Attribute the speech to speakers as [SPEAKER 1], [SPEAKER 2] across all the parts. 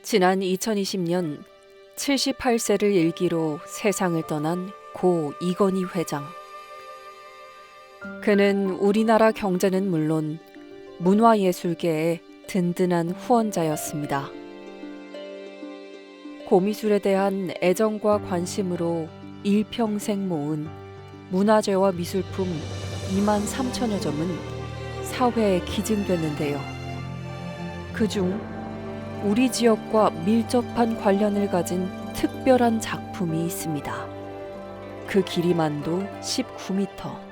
[SPEAKER 1] 지난 2020년 78세를 일기로 세상을 떠난 고 이건희 회장. 그는 우리나라 경제는 물론 문화예술계의 든든한 후원자였습니다. 고미술에 대한 애정과 관심으로 일평생 모은 문화재와 미술품 2만 3천여 점은 사회에 기증됐는데요. 그중 우리 지역과 밀접한 관련을 가진 특별한 작품이 있습니다. 그 길이만도 19m.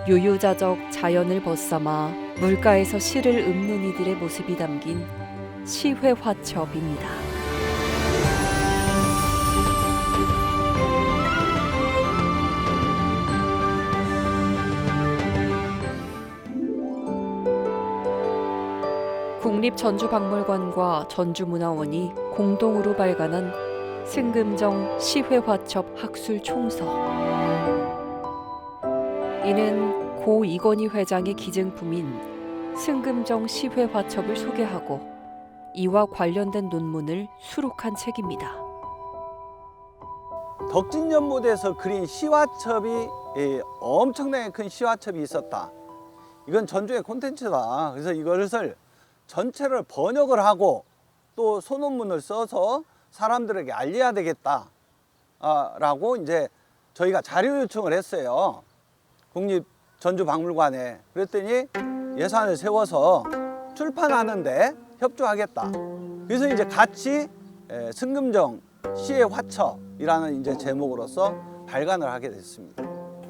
[SPEAKER 1] 유유자적 자연을 벗삼아 물가에서 시를 읊는 이들의 모습이 담긴 시회화첩입니다. 국립전주박물관과 전주문화원이 공동으로 발간한 승금정 시회화첩 학술 총서. 이는 고 이건희 회장의 기증품인 승금정 시회화첩을 소개하고 이와 관련된 논문을 수록한 책입니다.
[SPEAKER 2] 덕진연못에서 그린 시화첩이 엄청나게 큰 시화첩이 있었다. 이건 전주의 콘텐츠다. 그래서 이것을 전체를 번역을 하고 또 소논문을 써서 사람들에게 알려야 되겠다 라고 이제 저희가 자료 요청을 했어요. 국립전주박물관에. 그랬더니 예산을 세워서 출판하는데 협조하겠다. 그래서 이제 같이 승금정 시의 화첩이라는 이제 제목으로서 발간을 하게 됐습니다.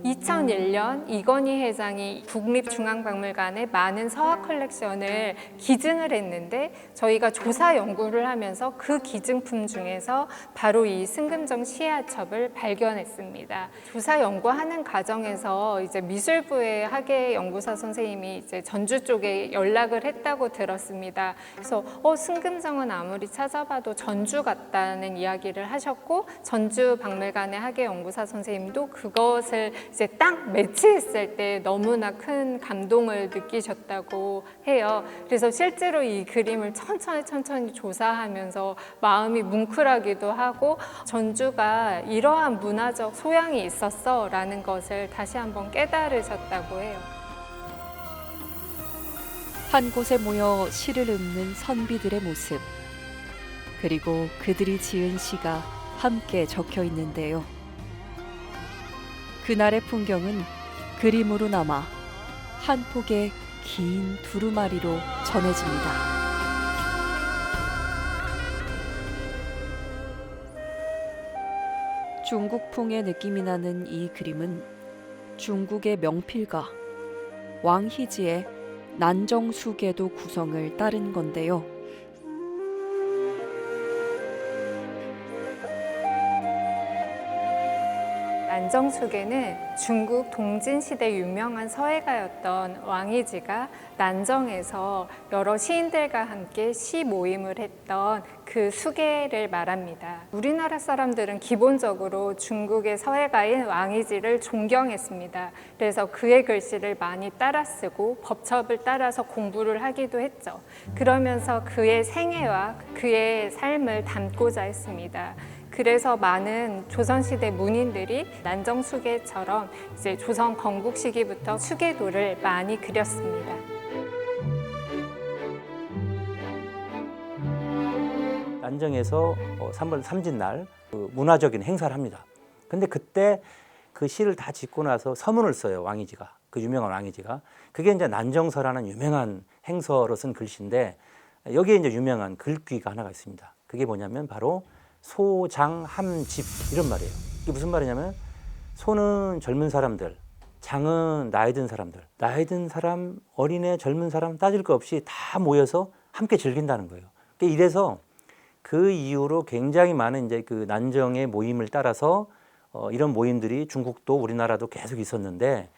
[SPEAKER 3] 2001년 이건희 회장이 국립중앙박물관에 많은 서화 컬렉션을 기증을 했는데 저희가 조사 연구를 하면서 그 기증품 중에서 바로 이 승금정 시화첩을 발견했습니다. 조사 연구하는 과정에서 이제 미술부의 학예 연구사 선생님이 이제 전주 쪽에 연락을 했다고 들었습니다. 그래서 승금정은 아무리 찾아봐도 전주 같다는 이야기를 하셨고 전주 박물관의 학예 연구사 선생님도 그것을 이제 딱 매치했을 때 너무나 큰 감동을 느끼셨다고 해요. 그래서 실제로 이 그림을 천천히 조사하면서 마음이 뭉클하기도 하고 전주가 이러한 문화적 소양이 있었어 라는 것을 다시 한번 깨달으셨다고 해요.
[SPEAKER 1] 한 곳에 모여 시를 읊는 선비들의 모습, 그리고 그들이 지은 시가 함께 적혀 있는데요. 그날의 풍경은 그림으로 남아 한 폭의 긴 두루마리로 전해집니다. 중국풍의 느낌이 나는 이 그림은 중국의 명필가 왕희지의 난정수계도 구성을 따른 건데요.
[SPEAKER 3] 난정수계는 중국 동진시대 유명한 서예가였던 왕이지가 난정에서 여러 시인들과 함께 시 모임을 했던 그 수계를 말합니다. 우리나라 사람들은 기본적으로 중국의 서예가인 왕이지를 존경했습니다. 그래서 그의 글씨를 많이 따라 쓰고 법첩을 따라서 공부를 하기도 했죠. 그러면서 그의 생애와 그의 삶을 담고자 했습니다. 그래서 많은 조선시대 문인들이 난정수계처럼 이제 조선 건국 시기부터 수계도를 많이 그렸습니다.
[SPEAKER 4] 난정에서 3월 삼진날 문화적인 행사를 합니다. 근데 그때 그 시를 다 짓고 나서 서문을 써요, 왕이지가. 그 유명한 왕이지가. 그게 이제 난정서라는 유명한 행서로 쓴 글씨인데 여기에 이제 유명한 글귀가 하나가 있습니다. 그게 뭐냐면 바로 소장함집 이런 말이에요. 이게 무슨 말이냐면 소는 젊은 사람들, 장은 나이 든 사람들, 나이 든 사람, 어린애, 젊은 사람 따질 거 없이 다 모여서 함께 즐긴다는 거예요. 이래서 그 이후로 굉장히 많은 이제 그 난정의 모임을 따라서 이런 모임들이 중국도 우리나라도 계속 있었는데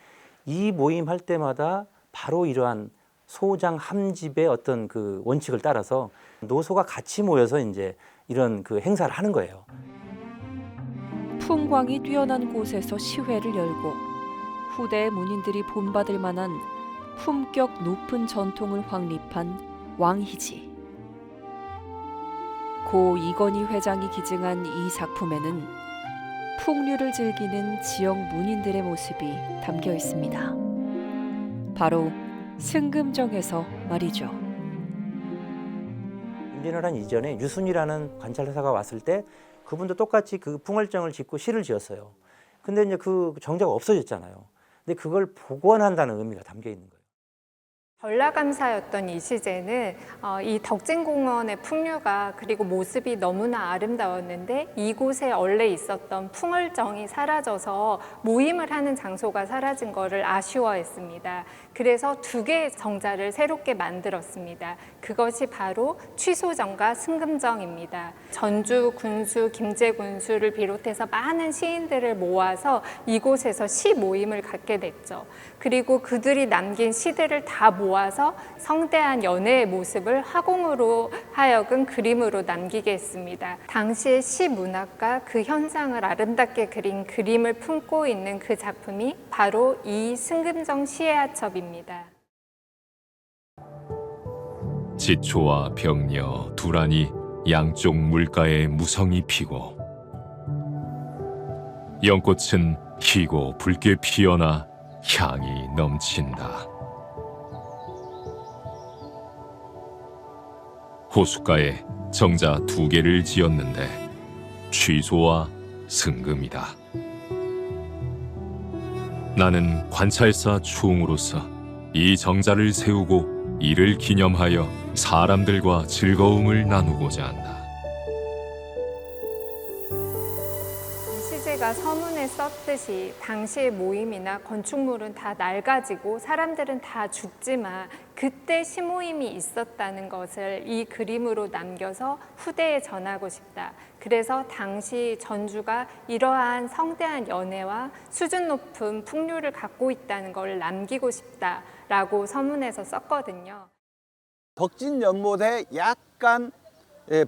[SPEAKER 4] 이 모임 할 때마다 바로 이러한 소장함집의 어떤 그 원칙을 따라서 노소가 같이 모여서 이제 이런 그 행사를 하는 거예요.
[SPEAKER 1] 풍광이 뛰어난 곳에서 시회를 열고 후대 문인들이 본받을 만한 품격 높은 전통을 확립한 왕희지. 고 이건희 회장이 기증한 이 작품에는 풍류를 즐기는 지역 문인들의 모습이 담겨 있습니다. 바로 승금정에서 말이죠.
[SPEAKER 4] 임진왜란 이전에 유순이라는 관찰사가 왔을 때 그분도 똑같이 그 풍월정을 짓고 시를 지었어요. 근데 이제 그 정자가 없어졌잖아요. 근데 그걸 복원한다는 의미가 담겨 있는 거예요.
[SPEAKER 3] 전라감사였던 이 시제는 이 덕진공원의 풍류가 그리고 모습이 너무나 아름다웠는데 이곳에 원래 있었던 풍월정이 사라져서 모임을 하는 장소가 사라진 것을 아쉬워했습니다. 그래서 두 개의 정자를 새롭게 만들었습니다. 그것이 바로 취소정과 승금정입니다. 전주 군수, 김제 군수를 비롯해서 많은 시인들을 모아서 이곳에서 시 모임을 갖게 됐죠. 그리고 그들이 남긴 시들을 다 모아서 성대한 연애의 모습을 화공으로 하여금 그림으로 남기게 했습니다. 당시의 시 문학과 그 현상을 아름답게 그린 그림을 품고 있는 그 작품이 바로 이 승금정 시해하첩입니다.
[SPEAKER 5] 지초와 병녀 두란이 양쪽 물가에 무성히 피고 연꽃은 희고 붉게 피어나 향이 넘친다. 호숫가에 정자 2개를 지었는데 취소와 승금이다. 나는 관찰사 충으로서 이 정자를 세우고 이를 기념하여 사람들과 즐거움을 나누고자 한다.
[SPEAKER 3] 시제가 서문에 썼듯이 당시의 모임이나 건축물은 다 낡아지고 사람들은 다 죽지만 그때 시모임이 있었다는 것을 이 그림으로 남겨서 후대에 전하고 싶다. 그래서 당시 전주가 이러한 성대한 연애와 수준 높은 풍류를 갖고 있다는 걸 남기고 싶다라고 서문에서 썼거든요.
[SPEAKER 2] 덕진연못의 약간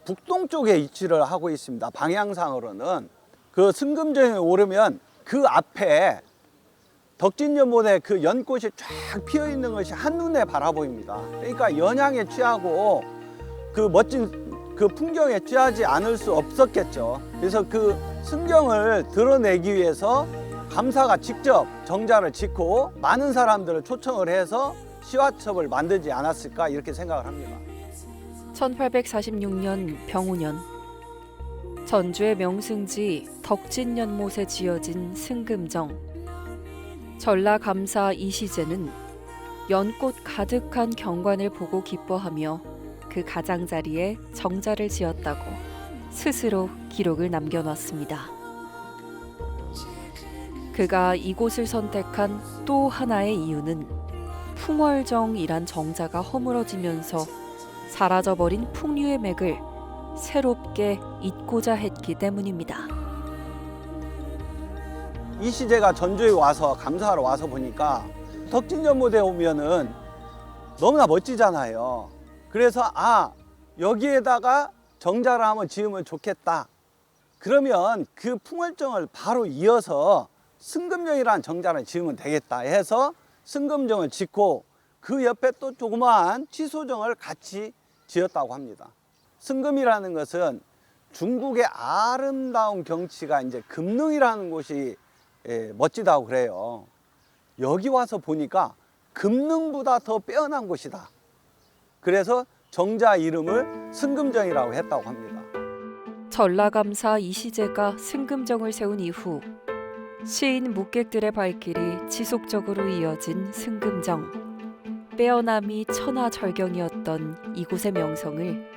[SPEAKER 2] 북동쪽에 위치를 하고 있습니다. 방향상으로는 그 승금정에 오르면 그 앞에 덕진연못에 그 연꽃이 쫙 피어 있는 것이 한눈에 바라보입니다. 그러니까 연향에 취하고 그 멋진 그 풍경에 취하지 않을 수 없었겠죠. 그래서 그 승경을 드러내기 위해서 감사가 직접 정자를 짓고 많은 사람들을 초청을 해서 시화첩을 만들지 않았을까 이렇게 생각을 합니다.
[SPEAKER 1] 1846년 병우년 전주의 명승지 덕진연못에 지어진 승금정. 전라감사 이시제는 연꽃 가득한 경관을 보고 기뻐하며 그 가장자리에 정자를 지었다고 스스로 기록을 남겨놨습니다. 그가 이곳을 선택한 또 하나의 이유는 풍월정이란 정자가 허물어지면서 사라져버린 풍류의 맥을 새롭게 잇고자 했기 때문입니다.
[SPEAKER 2] 이시제가 전주에 와서 감사하러 와서 보니까 덕진연못에 오면은 너무나 멋지잖아요. 그래서 여기에다가 정자를 한번 지으면 좋겠다. 그러면 그 풍월정을 바로 이어서 승금정이라는 정자를 지으면 되겠다 해서 승금정을 짓고 그 옆에 또 조그마한 취소정을 같이 지었다고 합니다. 승금이라는 것은 중국의 아름다운 경치가 이제 금능이라는 곳이 멋지다고 그래요. 여기 와서 보니까 금능보다 더 빼어난 곳이다. 그래서 정자 이름을 승금정이라고 했다고 합니다.
[SPEAKER 1] 전라감사 이시제가 승금정을 세운 이후 시인 묵객들의 발길이 지속적으로 이어진 승금정. 빼어남이 천하절경이었던 이곳의 명성을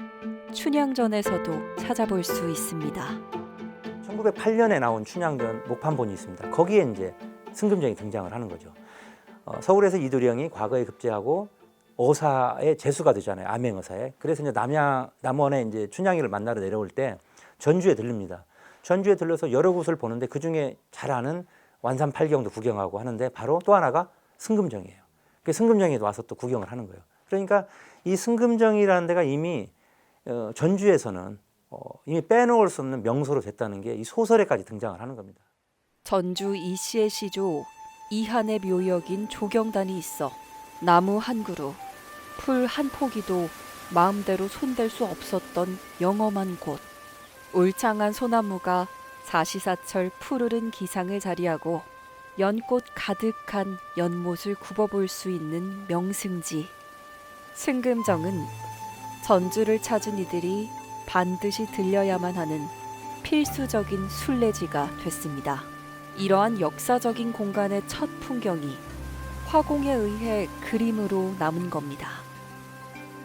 [SPEAKER 1] 춘향전에서도 찾아볼 수 있습니다.
[SPEAKER 4] 1908년에 나온 춘향전 목판본이 있습니다. 거기에 이제 승금정이 등장을 하는 거죠. 서울에서 이도령이 과거에 급제하고 어사의 제수가 되잖아요. 암행어사에. 그래서 이제 남원에 이제 춘향이를 만나러 내려올 때 전주에 들릅니다. 전주에 들러서 여러 곳을 보는데 그 중에 잘 아는 완산팔경도 구경하고 하는데 바로 또 하나가 승금정이에요. 그 승금정에 와서 또 구경을 하는 거예요. 그러니까 이 승금정이라는 데가 이미 전주에서는 이미 빼놓을 수 없는 명소로 됐다는 게 이 소설에까지 등장을 하는 겁니다.
[SPEAKER 1] 전주 이시의 시조 이한의 묘역인 조경단이 있어 나무 한 그루, 풀 한 포기도 마음대로 손댈 수 없었던 영험한 곳. 울창한 소나무가 사시사철 푸르른 기상을 자리하고 연꽃 가득한 연못을 굽어볼 수 있는 명승지. 승금정은 전주를 찾은 이들이 반드시 들려야만 하는 필수적인 순례지가 됐습니다. 이러한 역사적인 공간의 첫 풍경이 화공에 의해 그림으로 남은 겁니다.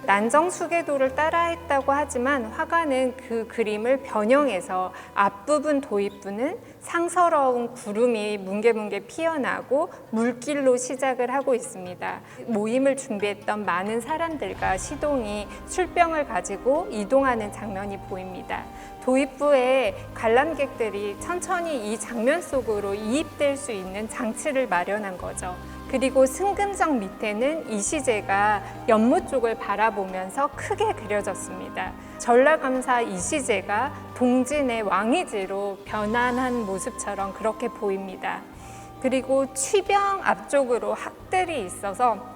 [SPEAKER 3] 난정수계도를 따라했다고 하지만 화가는 그 그림을 변형해서 앞부분 도입부는 상서로운 구름이 뭉게뭉게 피어나고 물길로 시작을 하고 있습니다. 모임을 준비했던 많은 사람들과 시동이 술병을 가지고 이동하는 장면이 보입니다. 도입부에 관람객들이 천천히 이 장면 속으로 이입될 수 있는 장치를 마련한 거죠. 그리고 승금정 밑에는 이시제가 연못 쪽을 바라보면서 크게 그려졌습니다. 전라감사 이시제가 동진의 왕이지로 변환한 모습처럼 그렇게 보입니다. 그리고 취병 앞쪽으로 학들이 있어서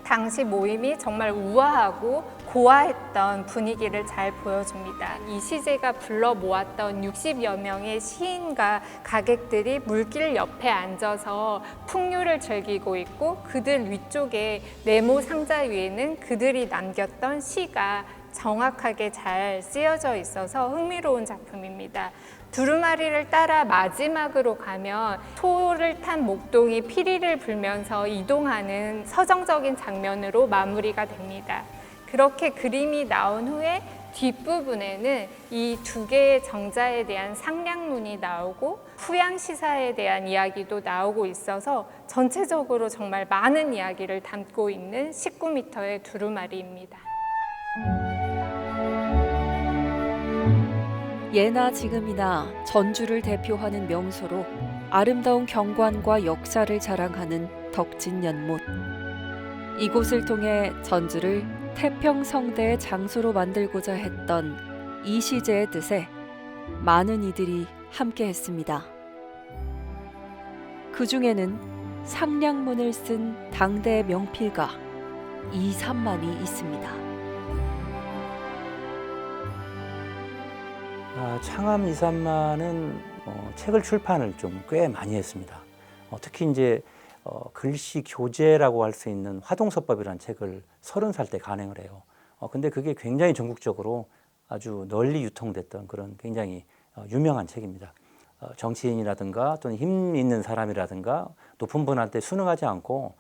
[SPEAKER 3] 당시 모임이 정말 우아하고 고아했던 분위기를 잘 보여줍니다. 이시제가 불러 모았던 60여 명의 시인과 가객들이 물길 옆에 앉아서 풍류를 즐기고 있고 그들 위쪽에 네모 상자 위에는 그들이 남겼던 시가 정확하게 잘 쓰여져 있어서 흥미로운 작품입니다. 두루마리를 따라 마지막으로 가면 소를 탄 목동이 피리를 불면서 이동하는 서정적인 장면으로 마무리가 됩니다. 그렇게 그림이 나온 후에 뒷부분에는 이 두 개의 정자에 대한 상량문이 나오고 후양시사에 대한 이야기도 나오고 있어서 전체적으로 정말 많은 이야기를 담고 있는 19m의 두루마리입니다.
[SPEAKER 1] 예나 지금이나 전주를 대표하는 명소로 아름다운 경관과 역사를 자랑하는 덕진연못. 이곳을 통해 전주를 태평성대의 장소로 만들고자 했던 이시제의 뜻에 많은 이들이 함께했습니다. 그 중에는 상량문을 쓴 당대의 명필가 이삼만이 있습니다.
[SPEAKER 4] 창암 이삼만은 책을 출판을 좀 꽤 많이 했습니다. 특히 이제 글씨 교재라고 할 수 있는 화동서법이라는 책을 30살 때 간행을 해요. 근데 그게 굉장히 전국적으로 아주 널리 유통됐던 그런 굉장히 유명한 책입니다. 정치인이라든가 또는 힘 있는 사람이라든가 높은 분한테 순응하지 않고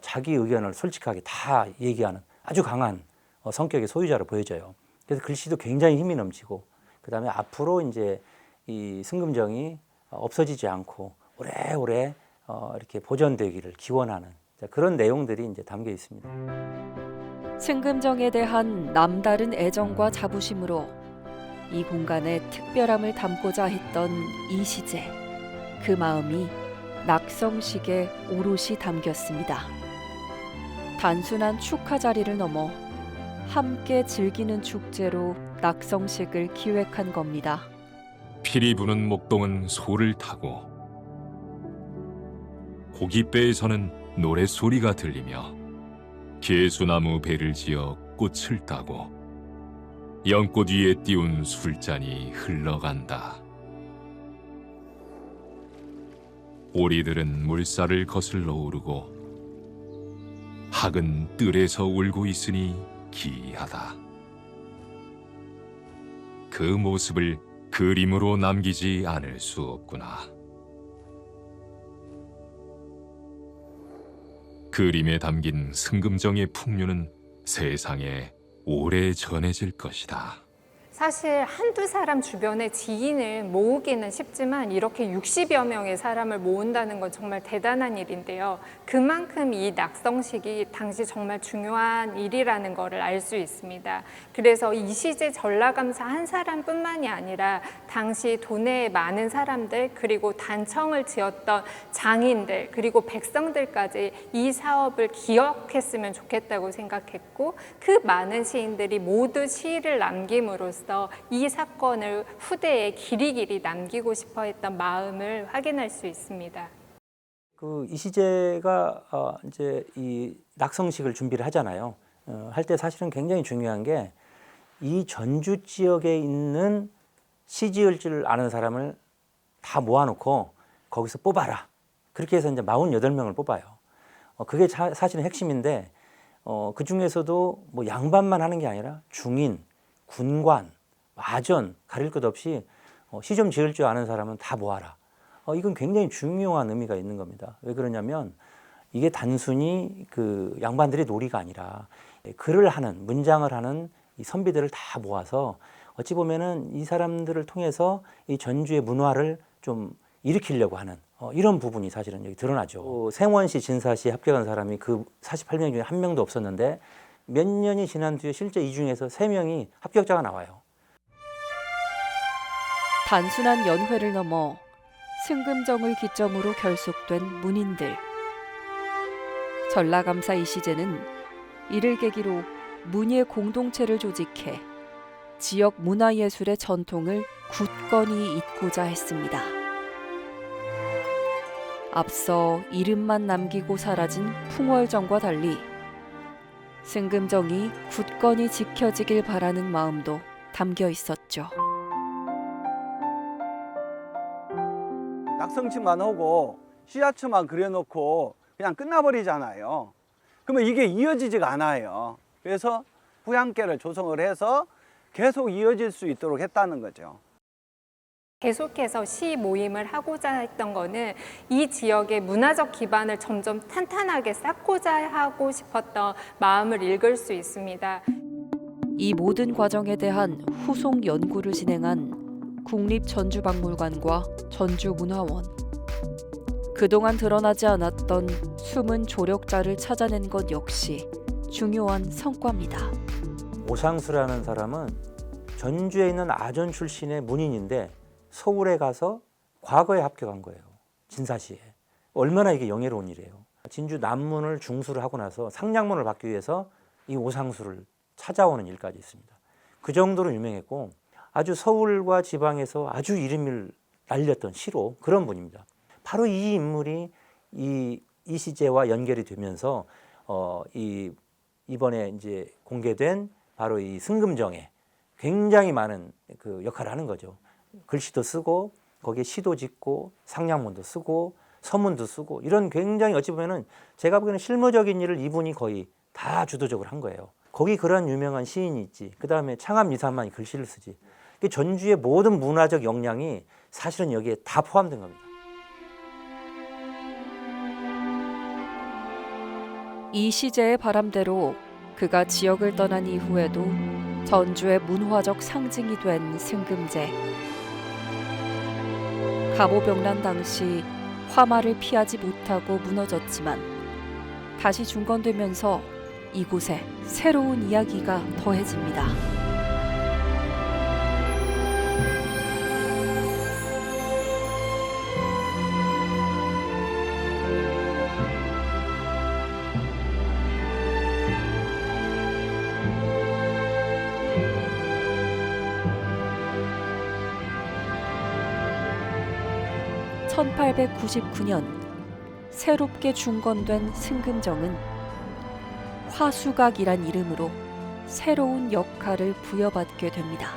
[SPEAKER 4] 자기 의견을 솔직하게 다 얘기하는 아주 강한 성격의 소유자로 보여져요. 그래서 글씨도 굉장히 힘이 넘치고 그다음에 앞으로 이제 이 승금정이 없어지지 않고 오래오래 이렇게 보존되기를 기원하는 그런 내용들이 이제 담겨 있습니다.
[SPEAKER 1] 승금정에 대한 남다른 애정과 자부심으로 이 공간에 특별함을 담고자 했던 이시제. 그 마음이 낙성식에 오롯이 담겼습니다. 단순한 축하 자리를 넘어 함께 즐기는 축제로 낙성식을 기획한 겁니다.
[SPEAKER 5] 피리 부는 목동은 소를 타고 고깃배에서는 노랫소리가 들리며 개수나무 배를 지어 꽃을 따고 연꽃 위에 띄운 술잔이 흘러간다. 오리들은 물살을 거슬러 오르고 학은 뜰에서 울고 있으니 기이하다. 그 모습을 그림으로 남기지 않을 수 없구나. 그림에 담긴 승금정의 풍류는 세상에 오래 전해질 것이다.
[SPEAKER 3] 사실 한두 사람 주변에 지인을 모으기는 쉽지만 이렇게 60여 명의 사람을 모은다는 건 정말 대단한 일인데요. 그만큼 이 낙성식이 당시 정말 중요한 일이라는 것을 알 수 있습니다. 그래서 이시제 전라감사 한 사람뿐만이 아니라 당시 도내의 많은 사람들 그리고 단청을 지었던 장인들 그리고 백성들까지 이 사업을 기억했으면 좋겠다고 생각했고 그 많은 시인들이 모두 시를 남김으로써 이 사건을 후대에 길이길이 남기고 싶어 했던 마음을 확인할 수 있습니다.
[SPEAKER 4] 그 이시제가 이제 이 낙성식을 준비를 하잖아요. 할 때 사실은 굉장히 중요한 게 이 전주 지역에 있는 시 지을 줄 아는 사람을 다 모아놓고 거기서 뽑아라. 그렇게 해서 이제 48명을 뽑아요. 그게 사실은 핵심인데 그 중에서도 뭐 양반만 하는 게 아니라 중인, 군관, 마전 가릴 것 없이 시 좀 지을 줄 아는 사람은 다 모아라. 이건 굉장히 중요한 의미가 있는 겁니다. 왜 그러냐면 이게 단순히 그 양반들의 놀이가 아니라 글을 하는, 문장을 하는 이 선비들을 다 모아서 어찌 보면은 이 사람들을 통해서 이 전주의 문화를 좀 일으키려고 하는 이런 부분이 사실은 여기 드러나죠. 생원시, 진사시에 합격한 사람이 그 48명 중에 한 명도 없었는데 몇 년이 지난 뒤에 실제 이 중에서 3명이 합격자가 나와요.
[SPEAKER 1] 단순한 연회를 넘어 승금정을 기점으로 결속된 문인들. 전라감사 이시제는 이를 계기로 문예 공동체를 조직해 지역 문화예술의 전통을 굳건히 잇고자 했습니다. 앞서 이름만 남기고 사라진 풍월정과 달리 승금정이 굳건히 지켜지길 바라는 마음도 담겨 있었죠.
[SPEAKER 2] 낙성치만 하고 씨앗처만 그려놓고 그냥 끝나버리잖아요. 그러면 이게 이어지지가 않아요. 그래서 후양계를 조성을 해서 계속 이어질 수 있도록 했다는 거죠.
[SPEAKER 3] 계속해서 시 모임을 하고자 했던 거는 이 지역의 문화적 기반을 점점 탄탄하게 쌓고자 하고 싶었던 마음을 읽을 수 있습니다.
[SPEAKER 1] 이 모든 과정에 대한 후속 연구를 진행한 국립전주박물관과 전주문화원. 그동안 드러나지 않았던 숨은 조력자를 찾아낸 것 역시 중요한 성과입니다.
[SPEAKER 4] 오상수라는 사람은 전주에 있는 아전 출신의 문인인데 서울에 가서 과거에 합격한 거예요. 진사시에. 얼마나 이게 영예로운 일이에요. 진주 남문을 중수를 하고 나서 상량문을 받기 위해서 이 오상수를 찾아오는 일까지 있습니다. 그 정도로 유명했고 아주 서울과 지방에서 아주 이름을 날렸던 시로 그런 분입니다. 바로 이 인물이 이 시제와 연결이 되면서 이번에 이제 공개된 바로 이 승금정에 굉장히 많은 그 역할을 하는 거죠. 글씨도 쓰고 거기에 시도 짓고 상량문도 쓰고 서문도 쓰고 이런 굉장히 어찌 보면은 제가 보기에는 실무적인 일을 이분이 거의 다 주도적으로 한 거예요. 거기 그런 유명한 시인이 있지. 그 다음에 창암 이사만이 글씨를 쓰지. 전주의 모든 문화적 역량이 사실은 여기에 다 포함된 겁니다.
[SPEAKER 1] 이 시제의 바람대로 그가 지역을 떠난 이후에도 전주의 문화적 상징이 된 승금제. 갑오병란 당시 화마를 피하지 못하고 무너졌지만 다시 중건되면서 이곳에 새로운 이야기가 더해집니다. (1899년) 새롭게 중건된 승금정은 화수각이란 이름으로 새로운 역할을 부여받게 됩니다.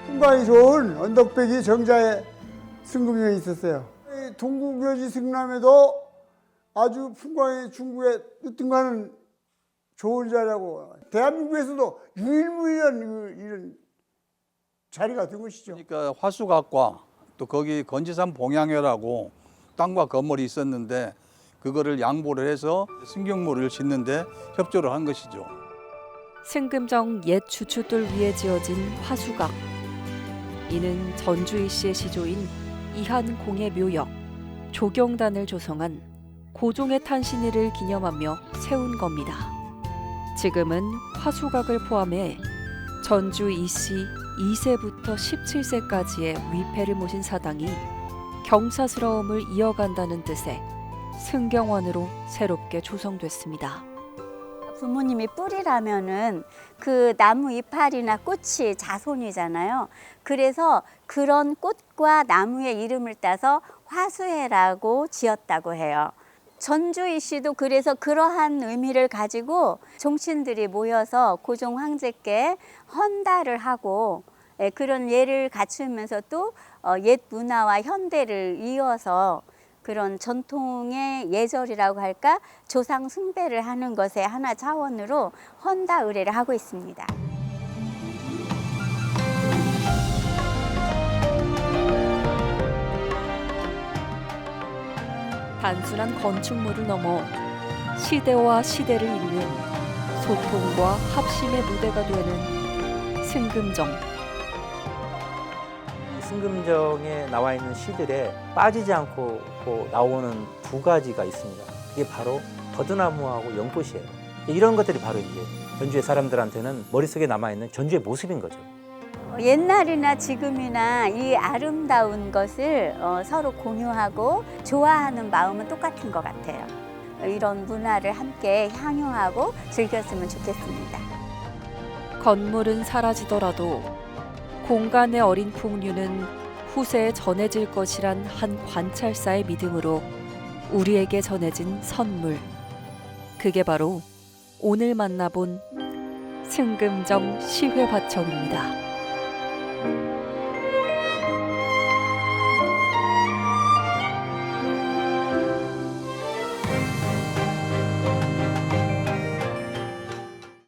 [SPEAKER 6] 풍광이 좋은 언덕배기 정자에 승금정이 있었어요. 동국묘지 승남에도 아주 풍광이 중국에 으뜸가는 좋은 자리라고 대한민국에서도 유일무이한 이런 자리가 된 것이죠.
[SPEAKER 7] 그러니까 화수각과 또 거기 건지산 봉양회라고 땅과 건물이 있었는데 그거를 양보를 해서 승경모를 짓는데 협조를 한 것이죠.
[SPEAKER 1] 승금정 옛 주춧돌 위에 지어진 화수각. 이는 전주이 씨의 시조인 이한공의 묘역, 조경단을 조성한 고종의 탄신일을 기념하며 세운 겁니다. 지금은 화수각을 포함해 전주 이씨 2세부터 17세까지의 위패를 모신 사당이 경사스러움을 이어간다는 뜻의 승경원으로 새롭게 조성됐습니다.
[SPEAKER 8] 부모님이 뿌리라면은 그 나무 이파리나 꽃이 자손이잖아요. 그래서 그런 꽃과 나무의 이름을 따서 화수해라고 지었다고 해요. 전주이 씨도 그래서 그러한 의미를 가지고 종친들이 모여서 고종 황제께 헌달을 하고 그런 예를 갖추면서 또 옛 문화와 현대를 이어서 그런 전통의 예절이라고 할까 조상 숭배를 하는 것의 하나 차원으로 헌다 의례를 하고 있습니다.
[SPEAKER 1] 단순한 건축물을 넘어 시대와 시대를 잇는 소통과 합심의 무대가 되는 승금정.
[SPEAKER 4] 승금정에 나와 있는 시들에 빠지지 않고 나오는 두 가지가 있습니다. 이게 바로 버드나무하고 연꽃이에요. 이런 것들이 바로 이제 전주의 사람들한테는 머릿속에 남아있는 전주의 모습인 거죠.
[SPEAKER 8] 옛날이나 지금이나 이 아름다운 것을 서로 공유하고 좋아하는 마음은 똑같은 것 같아요. 이런 문화를 함께 향유하고 즐겼으면 좋겠습니다.
[SPEAKER 1] 건물은 사라지더라도 공간의 어린 풍류는 후세에 전해질 것이란 한 관찰사의 믿음으로 우리에게 전해진 선물. 그게 바로 오늘 만나본 승금정 시회화청입니다.